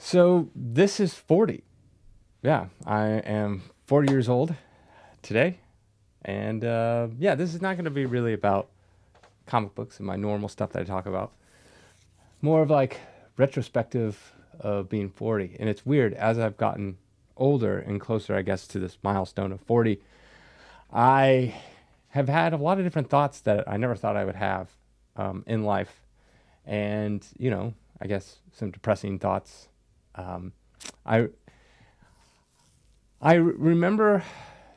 So this is 40. Yeah, I am 40 years old today. And yeah, this is not going to be really about comic books and my normal stuff that I talk about. More of like retrospective of being 40. And it's weird, as I've gotten older and closer, I guess, to this milestone of 40, I have had a lot of different thoughts that I never thought I would have in life. And, I guess some depressing thoughts. Um, I I remember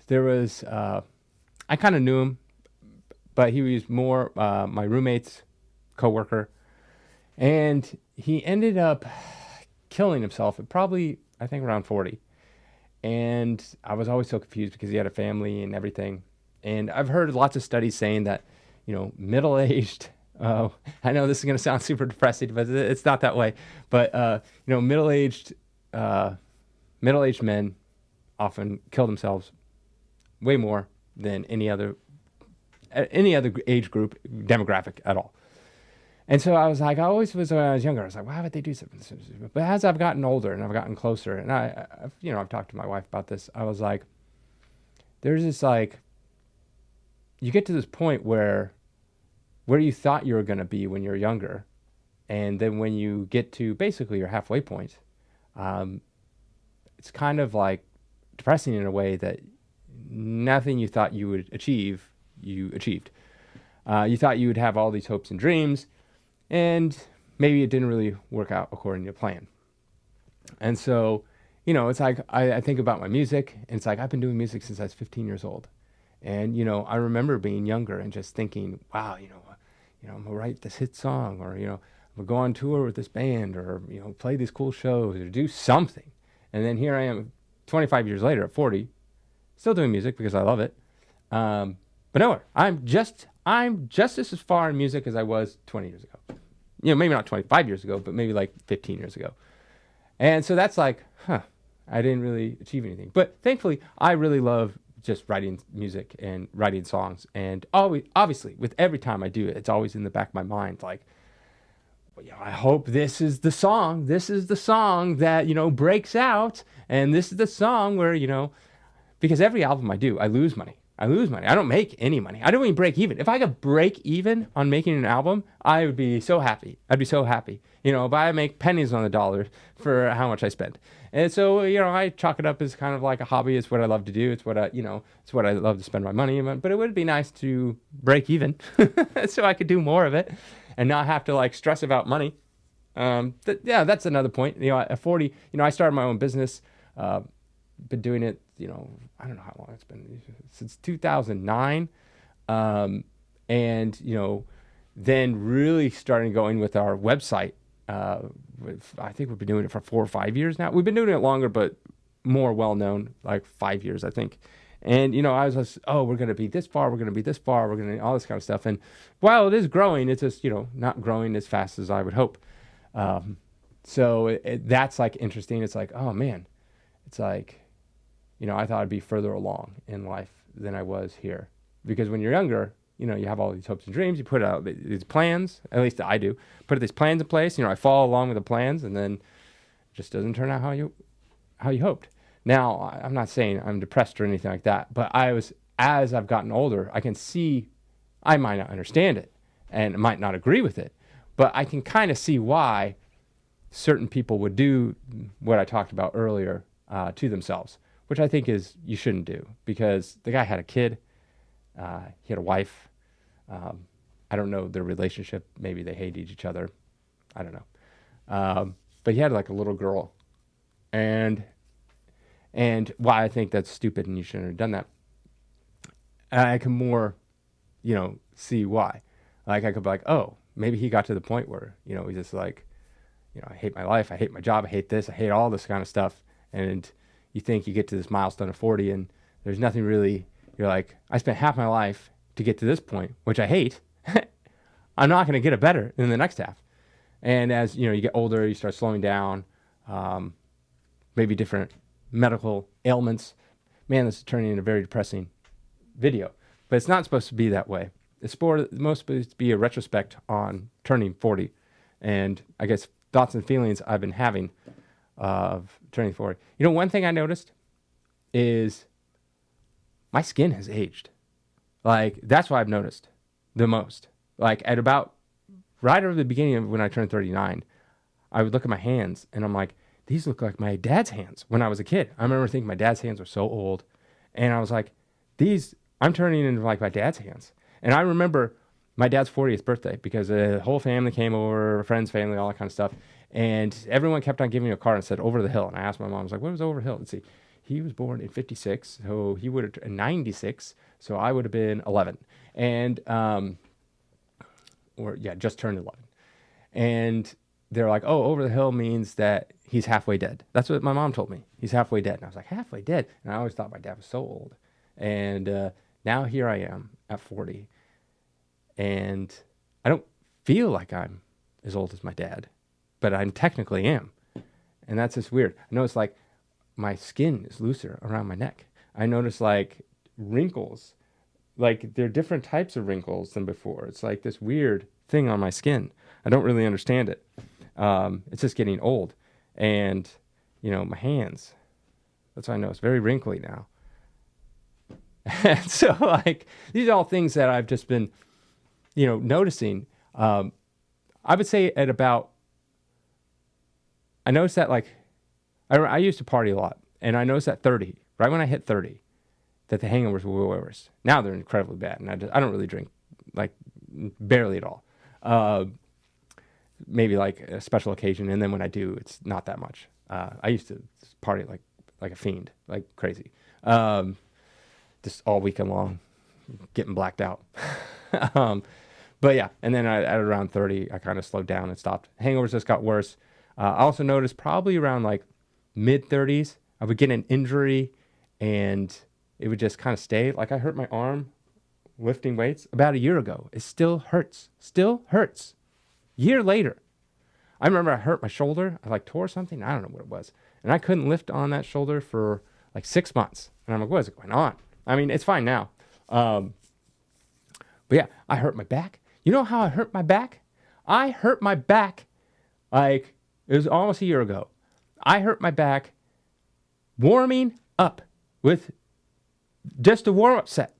there was I kind of knew him, but he was more my roommate's coworker, and he ended up killing himself at probably I think around 40. And I was always so confused because he had a family and everything. And I've heard lots of studies saying that, middle-aged. I know this is going to sound super depressing, but it's not that way. But middle-aged middle-aged men often kill themselves way more than any other age group demographic at all. And so I was like, I always was when I was younger. I was like, why would they do something? But as I've gotten older and I've gotten closer, and I've talked to my wife about this. I was like, there's this like, you get to this point where you thought you were going to be when you're younger, and then when you get to basically your halfway point, it's kind of like depressing in a way that nothing you thought you would achieve, you achieved. You thought you would have all these hopes and dreams, and maybe it didn't really work out according to plan. And so, it's like I think about my music, and it's like I've been doing music since I was 15 years old. And, I remember being younger and just thinking, wow, I'm gonna write this hit song, or, I'm gonna go on tour with this band, or, play these cool shows, or do something. And then here I am 25 years later at 40, still doing music because I love it. But nowhere. I'm just as far in music as I was 20 years ago. Maybe not 25 years ago, but maybe like 15 years ago. And so that's like, I didn't really achieve anything. But thankfully, I really love just writing music and writing songs. And always, obviously, with every time I do it, it's always in the back of my mind, like, I hope this is the song. This is the song that, breaks out. And this is the song where, because every album I do, I lose money. I don't make any money. I don't even break even. If I could break even on making an album, I would be so happy. I'd be so happy. But I make pennies on the dollar for how much I spend. And so, I chalk it up as kind of like a hobby. It's what I love to do. It's what it's what I love to spend my money on. But it would be nice to break even so I could do more of it and not have to like stress about money. That's another point. At 40, I started my own business. Been doing it, I don't know how long it's been, since 2009. And, then really starting going with our website. I think we've been doing it for 4 or 5 years now. We've been doing it longer, but more well-known, like 5 years, I think. And, I was just, we're going to be this far, we're going to be this far, we're going to all this kind of stuff. And while it is growing, it's just, not growing as fast as I would hope. So that's like interesting. It's like, oh man, it's like, I thought I'd be further along in life than I was here. Because when you're younger, you have all these hopes and dreams. You put out these plans, at least I do, put these plans in place. I follow along with the plans, and then it just doesn't turn out how you hoped. Now, I'm not saying I'm depressed or anything like that, but as I've gotten older, I can see I might not understand it and might not agree with it, but I can kind of see why certain people would do what I talked about earlier to themselves, which I think is you shouldn't do, because the guy had a kid, he had a wife. I don't know their relationship. Maybe they hated each other. I don't know. But he had like a little girl, and why I think that's stupid and you shouldn't have done that. I can more, see why. Like I could be like, oh, maybe he got to the point where, he's just like, I hate my life, I hate my job, I hate this, I hate all this kind of stuff. And you think you get to this milestone of 40 and there's nothing really, you're like, I spent half my life to get to this point, which I hate. I'm not going to get it better in the next half. And as, you get older, you start slowing down, maybe different medical ailments. Man, this is turning into a very depressing video. But it's not supposed to be that way. It's supposed to be a retrospect on turning 40. And I guess thoughts and feelings I've been having of turning 40. You know, one thing I noticed is my skin has aged. Like, that's what I've noticed the most. Like, at about right over the beginning of when I turned 39, I would look at my hands and I'm like, these look like my dad's hands when I was a kid. I remember thinking my dad's hands were so old. And I was like, I'm turning into like my dad's hands. And I remember my dad's 40th birthday because the whole family came over, friends, family, all that kind of stuff. And everyone kept on giving me a card and said, Over the Hill. And I asked my mom, I was like, what was Over the Hill? Let's see. He was born in 56, so he would have, in 96, so I would have been 11. And, just turned 11. And they're like, oh, Over the Hill means that he's halfway dead. That's what my mom told me. He's halfway dead. And I was like, halfway dead? And I always thought my dad was so old. And now here I am at 40. And I don't feel like I'm as old as my dad, but I technically am. And that's just weird. I know it's like my skin is looser around my neck. I notice like wrinkles, like there are different types of wrinkles than before. It's like this weird thing on my skin. I don't really understand it. It's just getting old. And, you know, my hands, that's what I know. It's very wrinkly now. And so, like, these are all things that I've just been, you know, noticing. I would say at about, I noticed that, like, I used to party a lot. And I noticed at 30, right when I hit 30, that the hangovers were worse. Now they're incredibly bad. And I don't really drink, like, barely at all. Maybe like a special occasion, and then when I do, it's not that much. I used to party like a fiend, like crazy, just all weekend long, getting blacked out. But yeah, and then at around 30, I kind of slowed down and stopped. Hangovers just got worse. I also noticed probably around like mid 30s, I would get an injury, and it would just kind of stay. Like I hurt my arm lifting weights about a year ago. It still hurts. Year later, I remember I hurt my shoulder. I like tore something. I don't know what it was. And I couldn't lift on that shoulder for like 6 months. And I'm like, what is going on? I mean, it's fine now. But yeah, I hurt my back. You know how I hurt my back? I hurt my back like it was almost a year ago. I hurt my back warming up with just a warm-up set.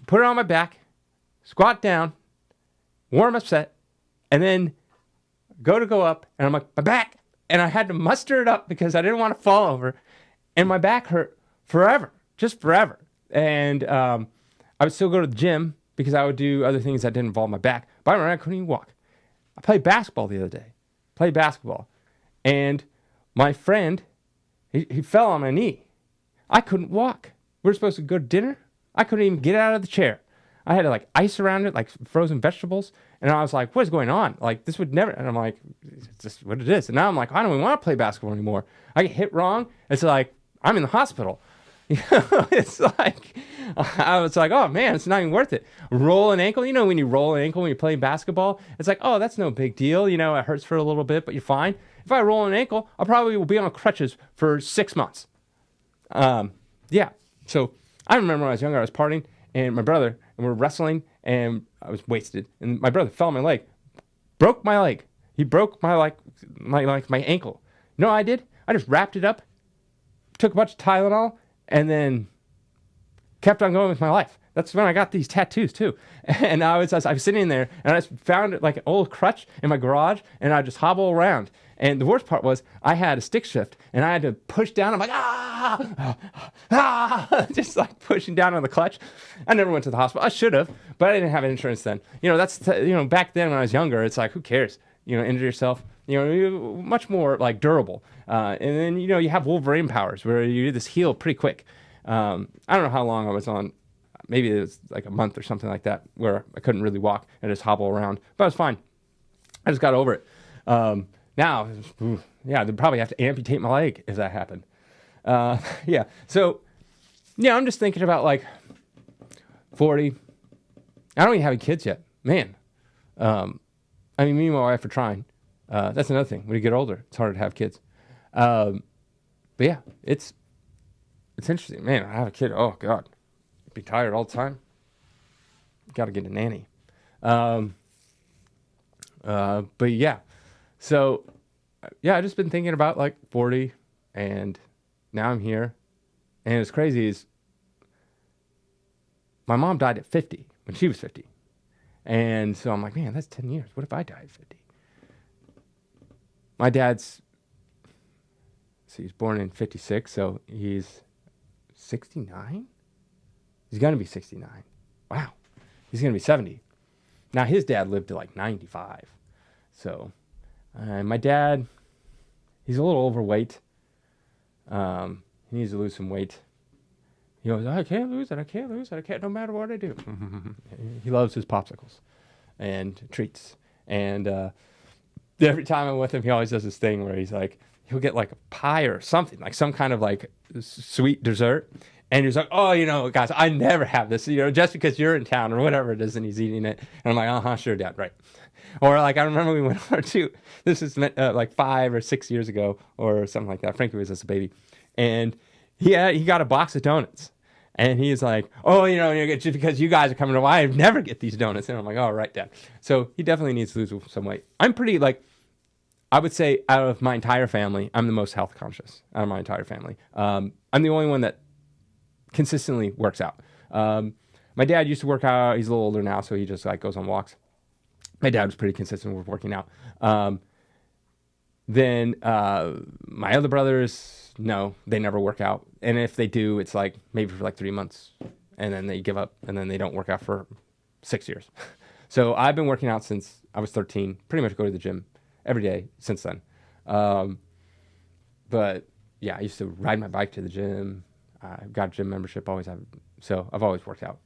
Put it on my back, squat down, warm-up set, and then go up, and I'm like, my back. And I had to muster it up because I didn't want to fall over. And my back hurt forever, just forever. And I would still go to the gym because I would do other things that didn't involve my back. But I remember I couldn't even walk. I played basketball the other day. And my friend, he fell on my knee. I couldn't walk. We were supposed to go to dinner. I couldn't even get out of the chair. I had like ice around it, like frozen vegetables. And I was like, what is going on? Like, this would never. And I'm like, it's just what it is. And now I'm like, I don't even want to play basketball anymore. I get hit wrong. It's like, I'm in the hospital. You know, it's like, I was like, oh man, it's not even worth it. Roll an ankle. You know, when you roll an ankle when you're playing basketball, it's like, oh, that's no big deal. You know, it hurts for a little bit, but you're fine. If I roll an ankle, I probably will be on crutches for 6 months. Yeah. So I remember when I was younger, I was partying, and my brother, and we're wrestling, and I was wasted. And my brother fell on my leg, broke my leg. He broke my ankle. You know what I did? I just wrapped it up, took a bunch of Tylenol, and then kept on going with my life. That's when I got these tattoos too. And I was sitting there, and I just found it like an old crutch in my garage, and I just hobble around. And the worst part was I had a stick shift, and I had to push down. I'm like, just like pushing down on the clutch. I never went to the hospital. I should have, but I didn't have insurance then. You know, back then when I was younger, it's like, who cares? You know, injure yourself. You know, you're much more like durable. And then, you know, you have Wolverine powers where you just heal pretty quick. I don't know how long I was on. Maybe it was like a month or something like that where I couldn't really walk and just hobble around. But I was fine. I just got over it. Now, they'd probably have to amputate my leg if that happened. Yeah. So, yeah, I'm just thinking about like 40. I don't even have any kids yet. Man. I mean, me and my wife are trying. That's another thing. When you get older, it's harder to have kids. But yeah, it's interesting. Man, I have a kid. Oh, God. I'd be tired all the time. Got to get a nanny. But yeah. So yeah, I just been thinking about like 40, and now I'm here. And it's crazy is my mom died at 50 when she was 50. And so I'm like, man, that's 10 years. What if I die at 50? My dad's, see, he's born in 56, so he's 69? He's going to be 69. Wow. He's going to be 70. Now, his dad lived to like 95. So, my dad, he's a little overweight. He needs to lose some weight. He goes, I can't lose it. I can't lose it. I can't, no matter what I do. He loves his popsicles and treats. And every time I'm with him, he always does this thing where he's like, he'll get like a pie or something, like some kind of like sweet dessert. And he's like, oh, you know, guys, I never have this, you know, just because you're in town or whatever it is, and he's eating it. And I'm like, uh-huh, sure, Dad, right. Or like, I remember we went over to, this is like 5 or 6 years ago or something like that. Frankie was just a baby. And he got a box of donuts. And he's like, oh, you know, just because you guys are coming to, I never get these donuts. And I'm like, oh, right, Dad. So he definitely needs to lose some weight. I'm pretty, like, I would say out of my entire family, I'm the most health conscious out of my entire family. I'm the only one that consistently works out. My dad used to work out. He's a little older now, so he just like goes on walks. My dad was pretty consistent with working out. Then my other brothers, no, they never work out. And if they do, it's like maybe for like 3 months, and then they give up, and then they don't work out for 6 years. So I've been working out since I was 13, pretty much go to the gym every day since then. But yeah, I used to ride my bike to the gym. I got a gym membership, always have, so I've always worked out.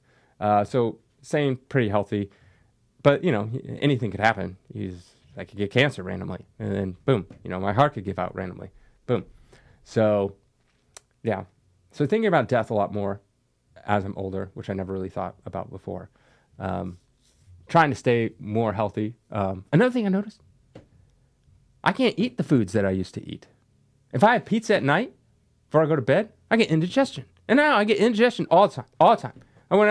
So staying pretty healthy, but you know, anything could happen. I could get cancer randomly, and then boom, you know, my heart could give out randomly, boom. So yeah, so thinking about death a lot more as I'm older, which I never really thought about before. Trying to stay more healthy. Another thing I noticed, I can't eat the foods that I used to eat. If I have pizza at night before I go to bed, I get indigestion. And now I get indigestion all the time. I went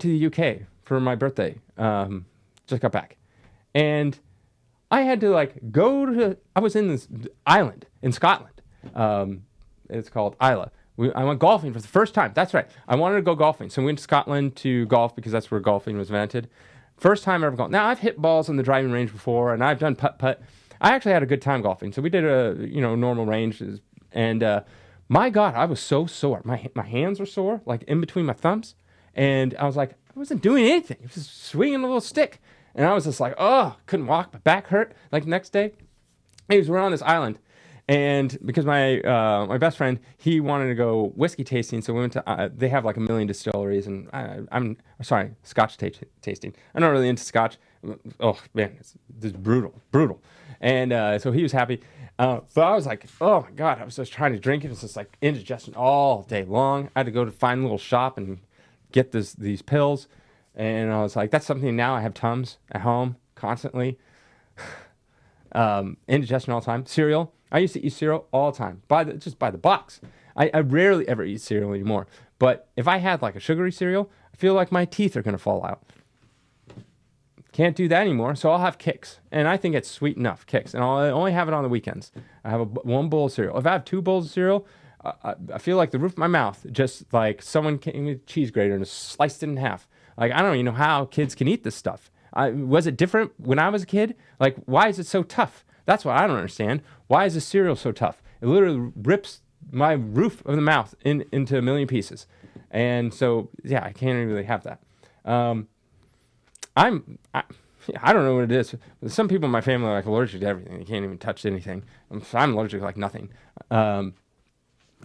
to the UK for my birthday. Just got back. And I had to I was in this island in Scotland. It's called Isla. I went golfing for the first time. That's right. I wanted to go golfing. So we went to Scotland to golf because that's where golfing was invented. First time ever golf. Now I've hit balls on the driving range before, and I've done putt-putt. I actually had a good time golfing. So we did a normal range, and my God, I was so sore. My hands were sore, like in between my thumbs, and I was like, I wasn't doing anything. I was just swinging a little stick, and I was just like, oh, couldn't walk. My back hurt. Like next day, we're on this island, and because my best friend, he wanted to go whiskey tasting, so we went to. They have like a million distilleries, and I'm sorry, Scotch tasting. I'm not really into Scotch. Oh man, it's brutal. And so he was happy. But I was like, oh my God, I was just trying to drink it. It's just like indigestion all day long. I had to go to find a little shop and get these pills. And I was like, that's something now. I have Tums at home constantly. Indigestion all the time. Cereal. I used to eat cereal all the time, just by the box. I rarely ever eat cereal anymore. But if I had like a sugary cereal, I feel like my teeth are going to fall out. Can't do that anymore, so I'll have Kix. And I think it's sweet enough, Kix. And I'll only have it on the weekends. I have one bowl of cereal. If I have 2 bowls of cereal, I feel like the roof of my mouth, just like someone came with a cheese grater and just sliced it in half. Like, I don't even know how kids can eat this stuff. Was it different when I was a kid? Like, why is it so tough? That's what I don't understand. Why is the cereal so tough? It literally rips my roof of the mouth into a million pieces. And so, yeah, I can't really have that. I don't know what it is. Some people in my family are like allergic to everything. They can't even touch anything. I'm allergic to like nothing. Other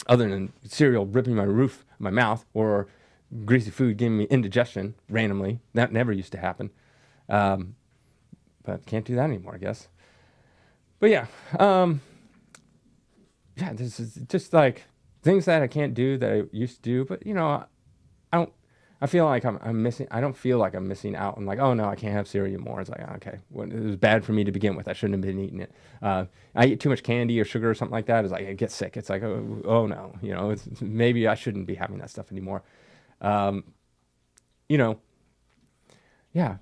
than cereal ripping my roof of my mouth or greasy food giving me indigestion randomly. That never used to happen. But can't do that anymore, I guess. But yeah. This is just like things that I can't do that I used to do. But, I feel like I'm missing. I don't feel like I'm missing out. I'm like, oh no, I can't have cereal anymore. It's like, okay, well, it was bad for me to begin with. I shouldn't have been eating it. I eat too much candy or sugar or something like that. It's like I get sick. It's like, oh no, maybe I shouldn't be having that stuff anymore. Yeah,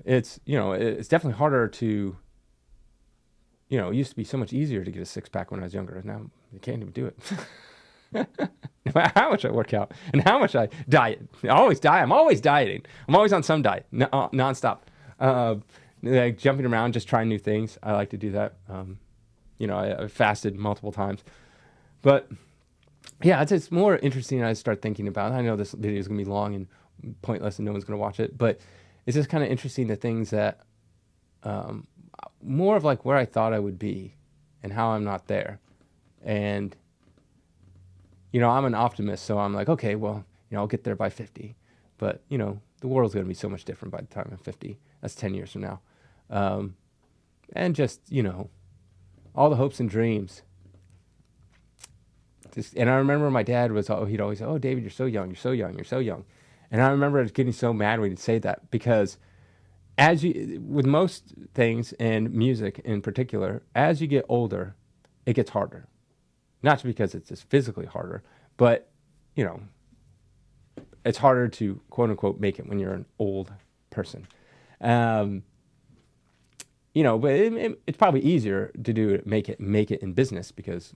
it's definitely harder to, it used to be so much easier to get a six pack when I was younger. Now you can't even do it. No matter how much I work out and how much I diet. I always diet. I'm always dieting. I'm always on some diet, nonstop. Like jumping around, just trying new things. I like to do that. I fasted multiple times. But yeah, it's more interesting as I start thinking about it. I know this video is going to be long and pointless and no one's going to watch it, but it's just kind of interesting the things that, more of like where I thought I would be and how I'm not there. And, I'm an optimist, so I'm like, okay, well, I'll get there by 50. But, the world's going to be so much different by the time I'm 50. That's 10 years from now. And just, all the hopes and dreams. And I remember my dad he'd always say, oh, David, you're so young, you're so young, you're so young. And I remember getting so mad when he'd say that, because with most things, and music in particular, as you get older, it gets harder. Not just because it's just physically harder, but, it's harder to, quote unquote, make it when you're an old person. But it's probably easier to make it in business because,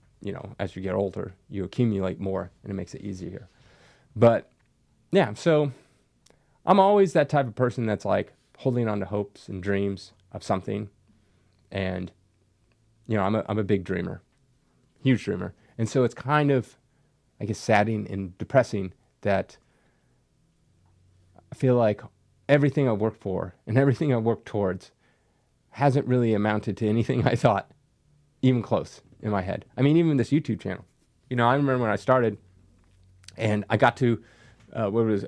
as you get older, you accumulate more and it makes it easier. But yeah, so I'm always that type of person that's like holding on to hopes and dreams of something. And, I'm a big dreamer, huge dreamer. And so it's kind of, I guess, saddening and depressing that I feel like everything I worked for and everything I worked towards hasn't really amounted to anything I thought, even close in my head. I mean, even this YouTube channel. I remember when I started and I got to,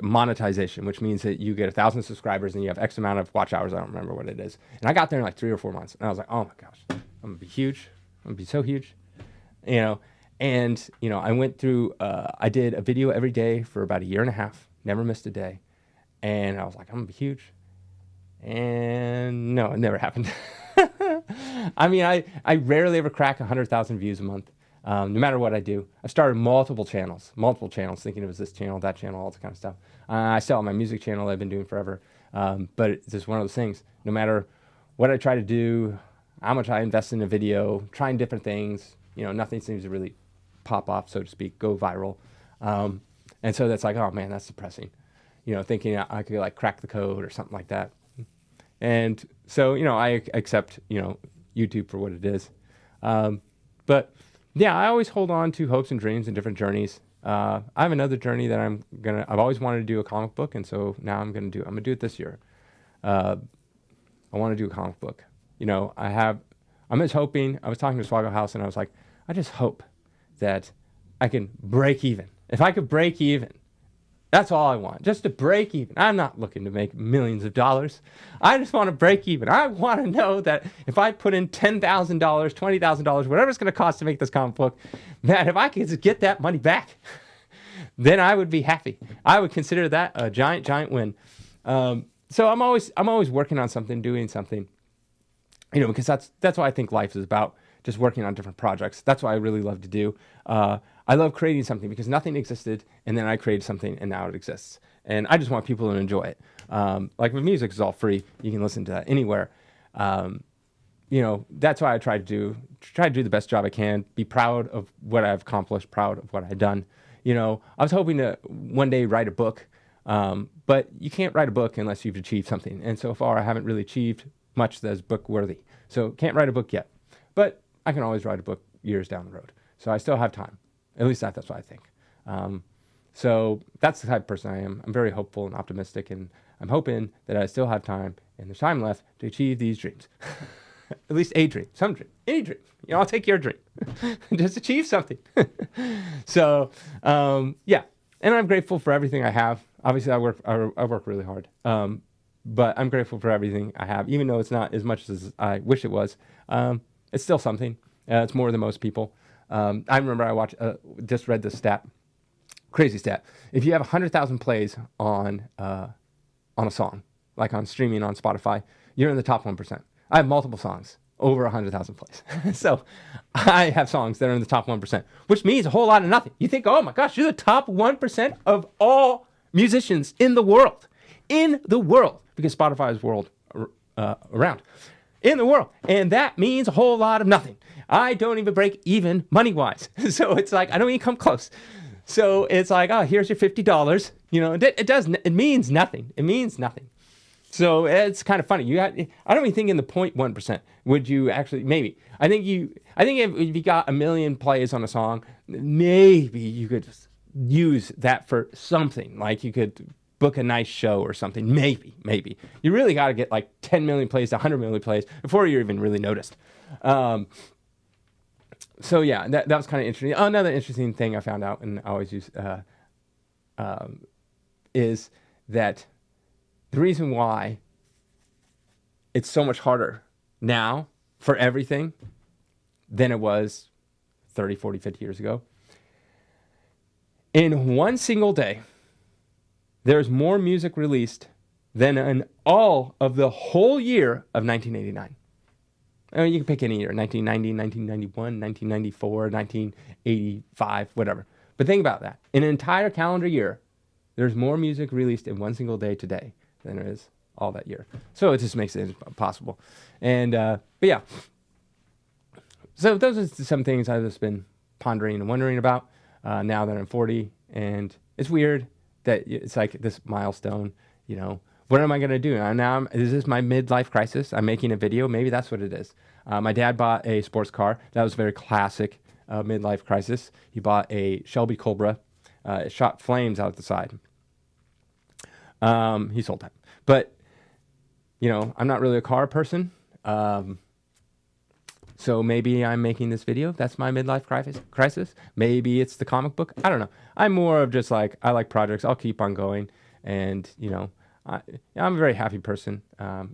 monetization, which means that you get 1,000 subscribers and you have X amount of watch hours. I don't remember what it is. And I got there in like 3 or 4 months and I was like, oh my gosh, I'm going to be huge. I'm going to be so huge. And, I went through, I did a video every day for about 1.5 years, never missed a day. And I was like, I'm going to be huge. And no, it never happened. I mean, I rarely ever crack 100,000 views a month, no matter what I do. I've started multiple channels, thinking it was this channel, that channel, all that kind of stuff. I still have my music channel I've been doing forever. But it's just one of those things. No matter what I try to do, how much I invest in a video, trying different things, nothing seems to really pop off, so to speak, go viral. And so that's like, oh man, that's depressing. Thinking I could like crack the code or something like that. And so, I accept, YouTube for what it is. But yeah, I always hold on to hopes and dreams and different journeys. I have another journey that I've always wanted to do a comic book. And so now I'm going to do it this year. I want to do a comic book. I'm just hoping, I was talking to Swaggle House and I was like, I just hope that I can break even. If I could break even, that's all I want, just to break even. I'm not looking to make millions of dollars. I just want to break even. I want to know that if I put in $10,000, $20,000, whatever it's going to cost to make this comic book, that if I could just get that money back, then I would be happy. I would consider that a giant, giant win. So I'm always working on something, doing something, because that's what I think life is about. Just working on different projects. That's what I really love to do. I love creating something because nothing existed, and then I created something, and now it exists. And I just want people to enjoy it. Like with music, it's all free. You can listen to that anywhere. That's why I try to do the best job I can. Be proud of what I've accomplished. Proud of what I've done. I was hoping to one day write a book, but you can't write a book unless you've achieved something. And so far, I haven't really achieved much that's book worthy. So can't write a book yet. But I can always write a book years down the road. So I still have time. At least that's what I think. So that's the type of person I am. I'm very hopeful and optimistic, and I'm hoping that I still have time, and there's time left to achieve these dreams. At least a dream, some dream, any dream. I'll take your dream. Just achieve something. So, yeah. And I'm grateful for everything I have. Obviously, I work really hard. But I'm grateful for everything I have, even though it's not as much as I wish it was. It's still something. It's more than most people. I remember I just read this stat, crazy stat. If you have 100,000 plays on a song, like on streaming on Spotify, you're in the top 1%. I have multiple songs, over 100,000 plays. So I have songs that are in the top 1%, which means a whole lot of nothing. You think, oh my gosh, you're the top 1% of all musicians in the world, because Spotify is world around. in the world. And that means a whole lot of nothing. I don't even break even money-wise. So it's like, I don't even come close. So it's like, oh, here's your $50. You know, it means nothing. It means nothing. So it's kind of funny. I don't even think in the 0.1% would you actually, maybe. I think if you got 1 million plays on a song, maybe you could just use that for something. Like you could book a nice show or something. Maybe. You really got to get like 10 million plays to 100 million plays before you're even really noticed. So yeah, that was kind of interesting. Another interesting thing I found out, and I always use, is that the reason why it's so much harder now for everything than it was 30, 40, 50 years ago. In one single day, there's more music released than in all of the whole year of 1989. I mean, you can pick any year, 1990, 1991, 1994, 1985, whatever. But think about that. In an entire calendar year, there's more music released in one single day today than there is all that year. So it just makes it impossible. And, but yeah. So those are some things I've just been pondering and wondering about now that I'm 40. And it's weird that it's like this milestone, you know. What am I going to do? Is this my midlife crisis? I'm making a video. Maybe that's what it is. My dad bought a sports car. That was a very classic midlife crisis. He bought a Shelby Cobra. It shot flames out the side. He sold that. But, you know, I'm not really a car person. So maybe I'm making this video. That's my midlife crisis. Maybe it's the comic book. I don't know. I'm more of just like, I like projects. I'll keep on going. And, you know, I'm a very happy person.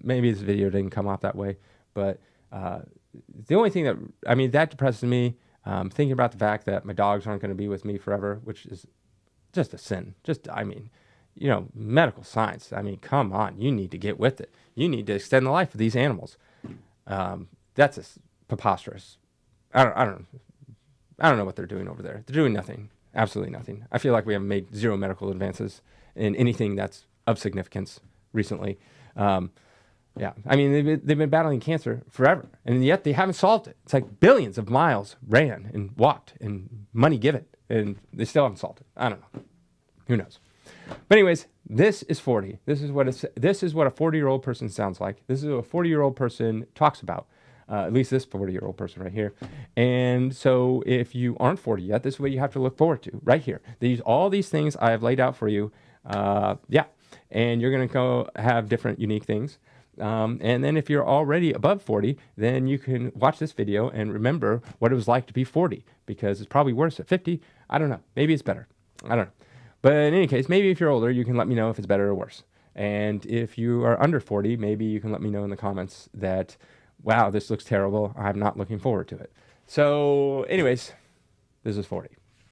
Maybe this video didn't come off that way. But the only thing that depresses me, thinking about the fact that my dogs aren't going to be with me forever, which is just a sin. You know, medical science. I mean, come on. You need to get with it. You need to extend the life of these animals. That's just preposterous. I don't know what they're doing over there. They're doing nothing. Absolutely nothing. I feel like we have made zero medical advances in anything that's of significance recently. Yeah, I mean, they've been battling cancer forever, and yet they haven't solved it. It's like billions of miles ran and walked and money given, and they still haven't solved it. I don't know. Who knows? But anyways, this is 40. This is what a 40-year-old person sounds like. This is what a 40-year-old person talks about. At least this 40-year-old person right here. And so if you aren't 40 yet, this is what you have to look forward to right here. All these things I have laid out for you. Yeah. And you're going to go have different unique things. And then if you're already above 40, then you can watch this video and remember what it was like to be 40, because it's probably worse at 50. I don't know. Maybe it's better. I don't know. But in any case, maybe if you're older, you can let me know if it's better or worse. And if you are under 40, maybe you can let me know in the comments that, wow, this looks terrible. I'm not looking forward to it. So anyways, this is 40.